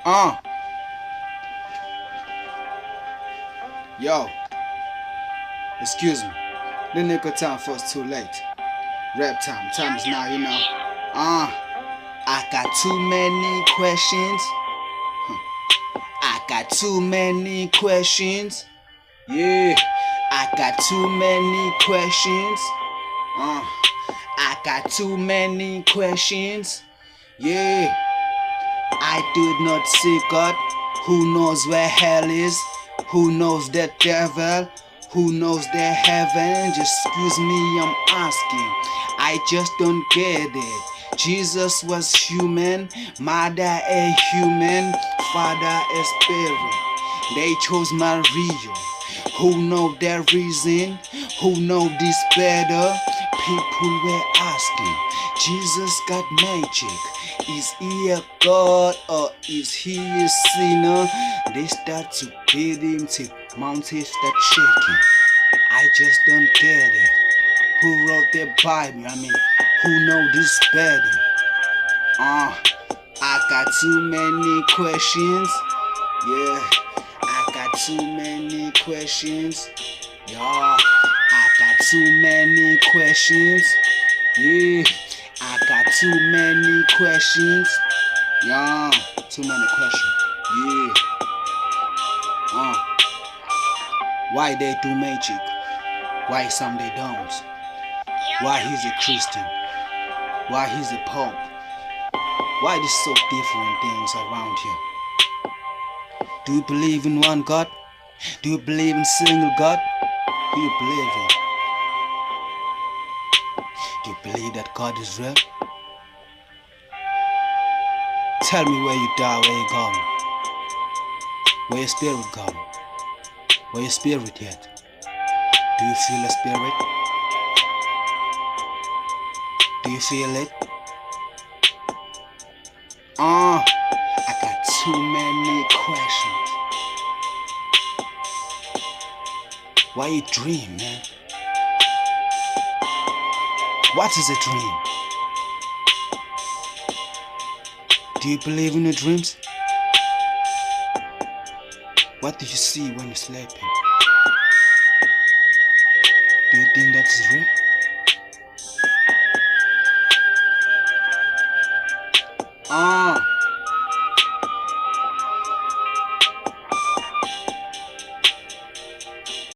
Uh, yo, excuse me. The nickel time for us too late. Rap time. Time is now, you know. I got too many questions. I got too many questions. Yeah, I got too many questions. I got too many questions. Yeah, I do not see God. Who knows where hell is? Who knows the devil? Who knows the heaven? Just excuse me, I'm asking. I just don't get it. Jesus was human, mother a human, father a spirit. They chose Maria. Who know the reason? Who know this better? People were asking. Jesus got magic. Is he a god or is he a sinner? They start to beat him till mountains start shaking. I just don't get it. Who wrote the Bible? Who know this better? I got too many questions. Yeah, I got too many questions. Yeah, I got too many questions. Yeah, I got too many questions. Yeah, too many questions. Yeah. Why they do magic? Why some they don't? Why he's a Christian? Why he's a Pope? Why there's so different things around here? Do you believe in one God? Do you believe in single God? Who you believe in? Do you believe that God is real? Tell me where you die, where you going? Where your spirit going? Where your spirit yet? Do you feel a spirit? Do you feel it? I got too many questions. Why you dream, man? What is a dream? Do you believe in your dreams? What do you see when you're sleeping? Do you think that is real?